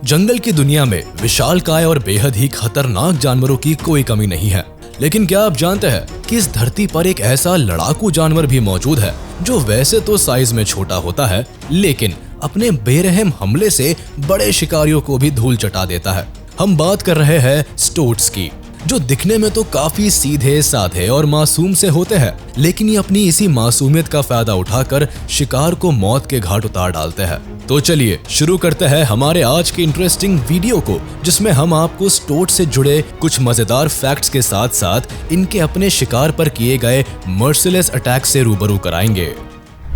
जंगल की दुनिया में विशालकाय और बेहद ही खतरनाक जानवरों की कोई कमी नहीं है। लेकिन क्या आप जानते हैं कि इस धरती पर एक ऐसा लड़ाकू जानवर भी मौजूद है जो वैसे तो साइज में छोटा होता है, लेकिन अपने बेरहम हमले से बड़े शिकारियों को भी धूल चटा देता है। हम बात कर रहे हैं स्टोट्स की, जो दिखने में तो काफी सीधे साधे और मासूम से होते हैं, लेकिन ये अपनी इसी मासूमियत का फायदा उठाकर शिकार को मौत के घाट उतार डालते हैं। तो चलिए शुरू करते हैं हमारे आज के इंटरेस्टिंग वीडियो को, जिसमें हम आपको स्टोट से जुड़े कुछ मजेदार फैक्ट्स के साथ साथ इनके अपने शिकार पर किए गए मर्सिलेस अटैक से रूबरू कराएंगे।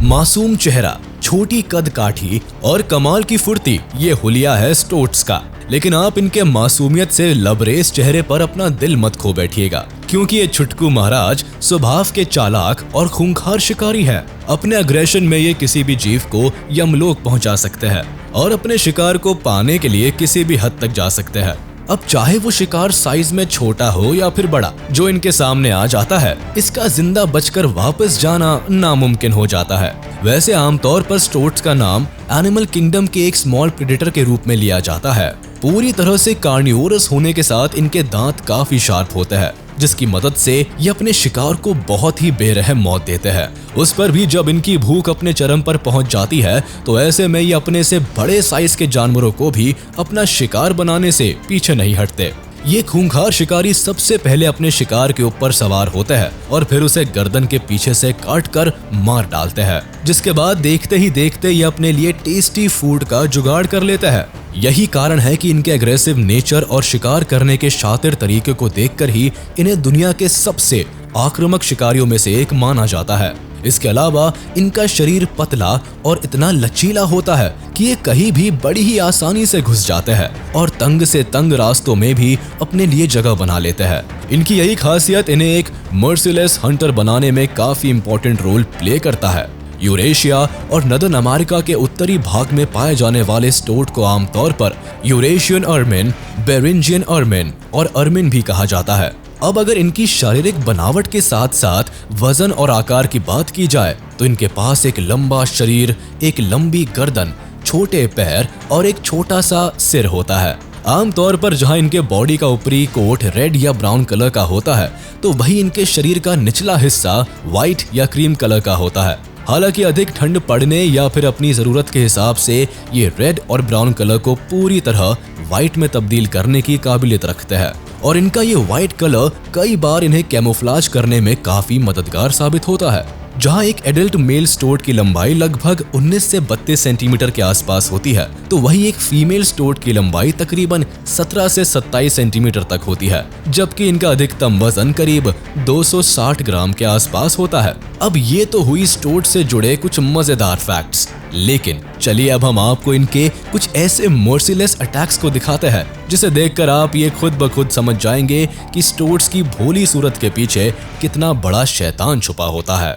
मासूम चेहरा, छोटी कद काठी और कमाल की फुर्ती, ये हुलिया है स्टोट्स का। लेकिन आप इनके मासूमियत से लबरेज चेहरे पर अपना दिल मत खो बैठिएगा, क्योंकि ये छुटकू महाराज स्वभाव के चालाक और खूंखार शिकारी है। अपने अग्रेशन में ये किसी भी जीव को यमलोक पहुंचा सकते हैं और अपने शिकार को पाने के लिए किसी भी हद तक जा सकते हैं। अब चाहे वो शिकार साइज में छोटा हो या फिर बड़ा, जो इनके सामने आ जाता है, इसका जिंदा बचकर वापस जाना नामुमकिन हो जाता है। वैसे आमतौर पर स्टोट्स का नाम एनिमल किंगडम के एक स्मॉल प्रेडेटर के रूप में लिया जाता है। पूरी तरह से कार्निवोरस होने के साथ इनके दांत काफी शार्प होते हैं, जिसकी मदद से ये अपने शिकार को बहुत ही बेरहम मौत देते हैं। उस पर भी जब इनकी भूख अपने चरम पर पहुंच जाती है, तो ऐसे में ये अपने से बड़े साइज के जानवरों को भी अपना शिकार बनाने से पीछे नहीं हटते। ये खूंखार शिकारी सबसे पहले अपने शिकार के ऊपर सवार होते हैं और फिर उसे गर्दन के पीछे से काट कर मार डालते हैं, जिसके बाद देखते ही देखते ये अपने लिए टेस्टी फूड का जुगाड़ कर लेते हैं। यही कारण है कि इनके एग्रेसिव नेचर और शिकार करने के शातिर तरीके को देखकर ही इन्हें दुनिया के सबसे आक्रामक शिकारियों में से एक माना जाता है। इसके अलावा इनका शरीर पतला और इतना लचीला होता है कि ये कहीं भी बड़ी ही आसानी से घुस जाते हैं और तंग से तंग रास्तों में भी अपने लिए जगह बना लेते हैं। इनकी यही खासियत इन्हें एक मर्सिलेस हंटर बनाने में काफी इंपॉर्टेंट रोल प्ले करता है। यूरेशिया और नदर्न अमेरिका के उत्तरी भाग में पाए जाने वाले स्टोट को आमतौर पर यूरेशियन अर्मिन, बेरिंजियन अर्मिन और अर्मिन भी कहा जाता है। अब अगर इनकी शारीरिक बनावट के साथ साथ वजन और आकार की बात की जाए, तो इनके पास एक लंबा शरीर, एक लंबी गर्दन, छोटे पैर और एक छोटा सा सिर होता है। आमतौर पर जहां इनके बॉडी का ऊपरी कोट रेड या ब्राउन कलर का होता है, तो वहीं इनके शरीर का निचला हिस्सा व्हाइट या क्रीम कलर का होता है। हालांकि अधिक ठंड पड़ने या फिर अपनी जरूरत के हिसाब से ये रेड और ब्राउन कलर को पूरी तरह व्हाइट में तब्दील करने की काबिलियत रखते हैं और इनका ये व्हाइट कलर कई बार इन्हें कैमोफ्लेज करने में काफी मददगार साबित होता है। जहां एक एडल्ट मेल स्टोट की लंबाई लगभग 19 से 32 सेंटीमीटर के आसपास होती है, तो वहीं एक फीमेल स्टोट की लंबाई तकरीबन 17 से 27 सेंटीमीटर तक होती है, जबकि इनका अधिकतम वजन करीब 260 ग्राम के आसपास होता है। अब ये तो हुई स्टोट से जुड़े कुछ मजेदार फैक्ट्स, लेकिन चलिए अब हम आपको इनके कुछ ऐसे मर्सिलेस अटैक्स को दिखाते हैं, जिसे देखकर आप ये खुद ब खुद समझ जाएंगे कि स्टोट्स की भोली सूरत के पीछे कितना बड़ा शैतान छुपा होता है।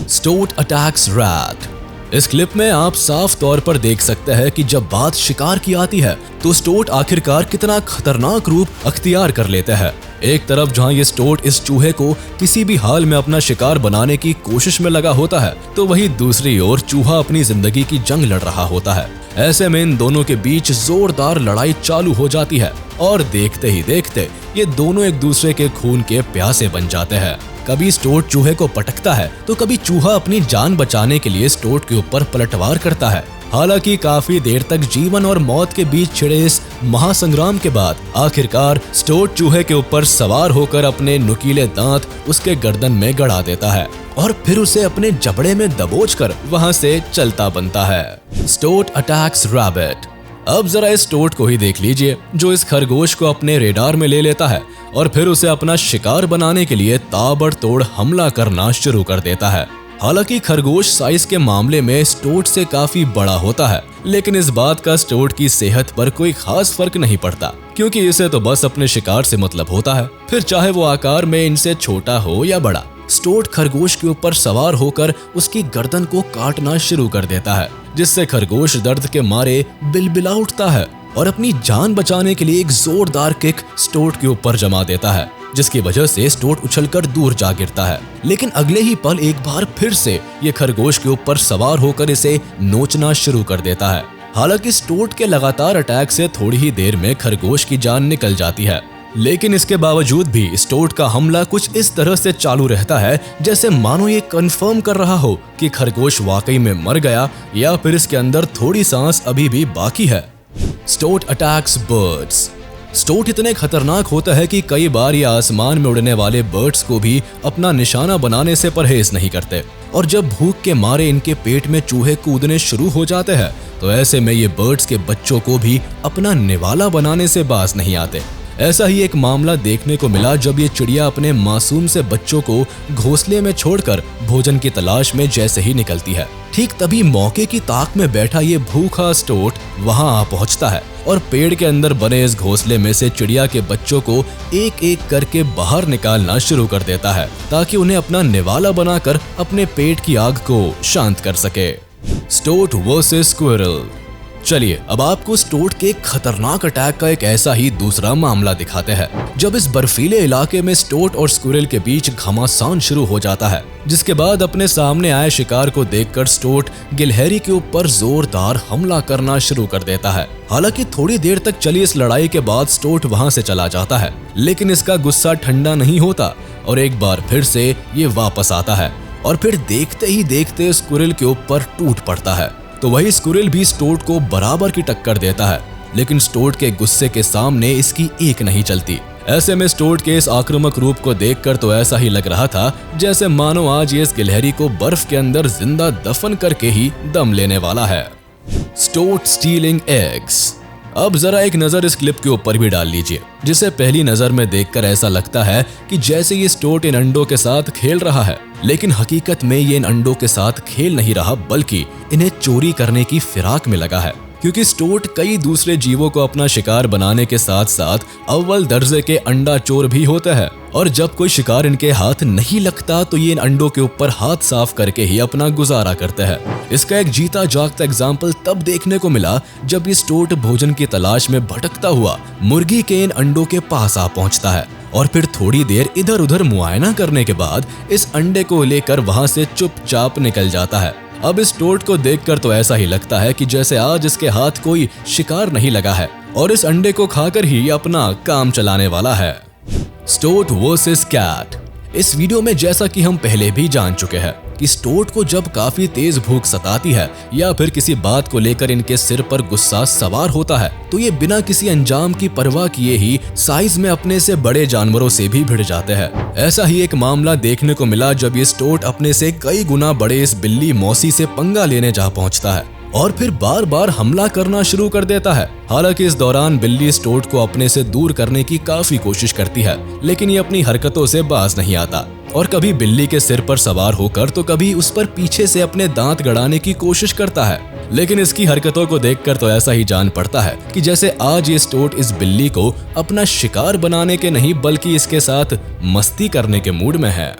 State attacks rat. इस क्लिप में आप साफ तौर पर देख सकते हैं कि जब बात शिकार की आती है, तो स्टोट आखिरकार कितना खतरनाक रूप अख्तियार कर लेते हैं। एक तरफ जहां ये स्टोट इस चूहे को किसी भी हाल में अपना शिकार बनाने की कोशिश में लगा होता है, तो वहीं दूसरी ओर चूहा अपनी जिंदगी की जंग लड़ रहा होता है। ऐसे में इन दोनों के बीच जोरदार लड़ाई चालू हो जाती है और देखते ही देखते ये दोनों एक दूसरे के खून के प्यासे बन जाते हैं। कभी स्टोट चूहे को पटकता है, तो कभी चूहा अपनी जान बचाने के लिए स्टोट के ऊपर पलटवार करता है। हालांकि काफी देर तक जीवन और मौत के बीच छिड़े इस महासंग्राम के बाद आखिरकार स्टोट चूहे के ऊपर सवार होकर अपने नुकीले दांत उसके गर्दन में गड़ा देता है और फिर उसे अपने जबड़े में दबोचकर वहां से चलता बनता है। State attacks rabbit. अब जरा इस स्टोट को ही देख लीजिए, जो इस खरगोश को अपने रेडार में ले लेता है और फिर उसे अपना शिकार बनाने के लिए ताबड़तोड़ हमला करना शुरू कर देता है। हालांकि खरगोश साइज के मामले में स्टोट से काफी बड़ा होता है, लेकिन इस बात का स्टोट की सेहत पर कोई खास फर्क नहीं पड़ता, क्योंकि इसे तो बस अपने शिकार से मतलब होता है, फिर चाहे वो आकार में इनसे छोटा हो या बड़ा। स्टोट खरगोश के ऊपर सवार होकर उसकी गर्दन को काटना शुरू कर देता है, जिससे खरगोश दर्द के मारे बिलबिला उठता है और अपनी जान बचाने के लिए एक जोरदार किक स्टोट के ऊपर जमा देता है, जिसकी वजह से स्टोट उछलकर दूर जा गिरता है। लेकिन अगले ही पल एक बार फिर से ये खरगोश के ऊपर सवार होकर इसे नोचना शुरू कर देता है। हालांकि स्टोट के लगातार अटैक से थोड़ी ही देर में खरगोश की जान निकल जाती है, लेकिन इसके बावजूद भी स्टोट का हमला कुछ इस तरह से चालू रहता है जैसे मानो ये कंफर्म कर रहा हो कि खरगोश वाकई में मर गया या फिर इसके अंदर थोड़ी सांस अभी भी बाकी है। State attacks birds. स्टोट इतने खतरनाक होता है कि कई बार ये आसमान में उड़ने वाले बर्ड्स को भी अपना निशाना बनाने से परहेज नहीं करते, और जब भूख के मारे इनके पेट में चूहे कूदने शुरू हो जाते हैं तो ऐसे में ये बर्ड्स के बच्चों को भी अपना निवाला बनाने से बाज नहीं आते। ऐसा ही एक मामला देखने को मिला जब ये चिड़िया अपने मासूम से बच्चों को घोंसले में छोड़कर भोजन की तलाश में जैसे ही निकलती है, ठीक तभी मौके की ताक में बैठा ये भूखा स्टोट वहां आ पहुंचता है और पेड़ के अंदर बने इस घोंसले में से चिड़िया के बच्चों को एक एक करके बाहर निकालना शुरू कर देता है ताकि उन्हें अपना निवाला बनाकर अपने पेट की आग को शांत कर सके। State versus squirrel. चलिए अब आपको स्टोट के खतरनाक अटैक का एक ऐसा ही दूसरा मामला दिखाते हैं जब इस बर्फीले इलाके में स्टोट और स्क्विरल के बीच घमासान शुरू हो जाता है, जिसके बाद अपने सामने आए शिकार को देखकर स्टोट गिलहरी के ऊपर जोरदार हमला करना शुरू कर देता है। हालांकि थोड़ी देर तक चली इस लड़ाई के बाद स्टोट वहां से चला जाता है, लेकिन इसका गुस्सा ठंडा नहीं होता और एक बार फिर से ये वापस आता है और फिर देखते ही देखते स्क्विरल के ऊपर टूट पड़ता है। तो वही स्क्विरल भी स्टोट को बराबर की टक्कर देता है, लेकिन स्टोट के गुस्से के सामने इसकी एक नहीं चलती। ऐसे में स्टोट के इस आक्रामक रूप को देखकर तो ऐसा ही लग रहा था जैसे मानो आज ये इस गिलहरी को बर्फ के अंदर जिंदा दफन करके ही दम लेने वाला है। State stealing eggs. अब जरा एक नजर इस क्लिप के ऊपर भी डाल लीजिए, जिसे पहली नजर में देखकर ऐसा लगता है कि जैसे ये स्टोट इन अंडों के साथ खेल रहा है, लेकिन हकीकत में ये इन अंडों के साथ खेल नहीं रहा बल्कि इन्हें चोरी करने की फिराक में लगा है, क्योंकि स्टोट कई दूसरे जीवों को अपना शिकार बनाने के साथ साथ अव्वल दर्जे के अंडा चोर भी होते हैं, और जब कोई शिकार इनके हाथ नहीं लगता तो ये इन अंडों के ऊपर हाथ साफ करके ही अपना गुजारा करते हैं। इसका एक जीता जागता एग्जाम्पल तब देखने को मिला जब ये स्टोट भोजन की तलाश में भटकता हुआ मुर्गी के इन अंडों के पास आ पहुंचता है और फिर थोड़ी देर इधर उधर मुआयना करने के बाद इस अंडे को लेकर वहां से चुपचाप निकल जाता है। अब इस स्टोट को देखकर तो ऐसा ही लगता है कि जैसे आज इसके हाथ कोई शिकार नहीं लगा है और इस अंडे को खाकर ही अपना काम चलाने वाला है। Stoat versus cat. इस वीडियो में जैसा कि हम पहले भी जान चुके हैं कि स्टोट को जब काफी तेज भूख सताती है या फिर किसी बात को लेकर इनके सिर पर गुस्सा सवार होता है तो ये बिना किसी अंजाम की परवाह किए ही साइज में अपने से बड़े जानवरों से भी भिड़ जाते हैं। ऐसा ही एक मामला देखने को मिला जब ये स्टोट अपने से कई गुना बड़े इस बिल्ली मौसी से पंगा लेने जा पहुंचता है और फिर बार बार हमला करना शुरू कर देता है। हालांकि इस दौरान बिल्ली स्टोट को अपने से दूर करने की काफी कोशिश करती है, लेकिन ये अपनी हरकतों से बाज नहीं आता और कभी बिल्ली के सिर पर सवार होकर तो कभी उस पर पीछे से अपने दांत गड़ाने की कोशिश करता है। लेकिन इसकी हरकतों को देखकर तो ऐसा ही जान पड़ता है कि जैसे आज ये स्टोट इस बिल्ली को अपना शिकार बनाने के नहीं बल्कि इसके साथ मस्ती करने के मूड में है।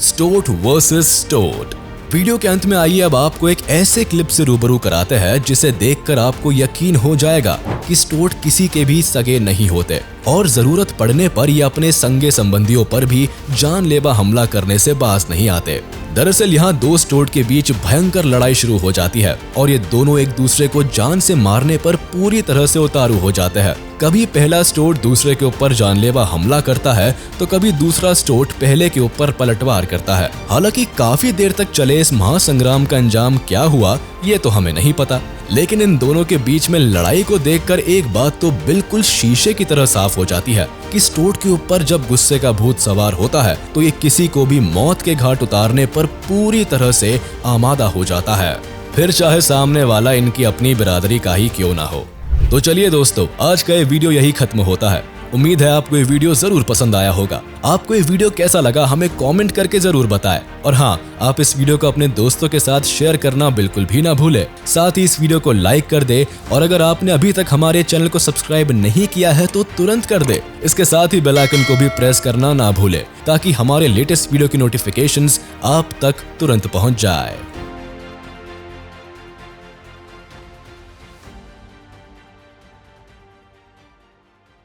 Stoat versus state. वीडियो के अंत में आइए अब आपको एक ऐसे क्लिप से रूबरू कराते हैं जिसे देखकर आपको यकीन हो जाएगा कि स्टोट किसी के भी सगे नहीं होते और जरूरत पड़ने पर ये अपने संगे संबंधियों पर भी जानलेवा हमला करने से बाज नहीं आते। दरअसल यहाँ दो स्टोट के बीच भयंकर लड़ाई शुरू हो जाती है और ये दोनों एक दूसरे को जान से मारने पर पूरी तरह से उतारू हो जाते हैं। कभी पहला स्टोट दूसरे के ऊपर जानलेवा हमला करता है तो कभी दूसरा स्टोट पहले के ऊपर पलटवार करता है। हालांकि काफी देर तक चले इस महासंग्राम का अंजाम क्या हुआ ये तो हमें नहीं पता, लेकिन इन दोनों के बीच में लड़ाई को देखकर एक बात तो बिल्कुल शीशे की तरह साफ हो जाती है कि स्टोट के ऊपर जब गुस्से का भूत सवार होता है तो ये किसी को भी मौत के घाट उतारने पर पूरी तरह से आमादा हो जाता है, फिर चाहे सामने वाला इनकी अपनी बिरादरी का ही क्यों ना हो। तो चलिए दोस्तों, आज का ये वीडियो यही खत्म होता है। उम्मीद है आपको ये वीडियो जरूर पसंद आया होगा। आपको ये वीडियो कैसा लगा हमें कमेंट करके जरूर बताएं और हाँ, आप इस वीडियो को अपने दोस्तों के साथ शेयर करना बिल्कुल भी ना भूलें। साथ ही इस वीडियो को लाइक कर दे और अगर आपने अभी तक हमारे चैनल को सब्सक्राइब नहीं किया है तो तुरंत कर दे। इसके साथ ही बेल आइकन को भी प्रेस करना ना भूले ताकि हमारे लेटेस्ट वीडियो की नोटिफिकेशंस आप तक तुरंत पहुंच जाए।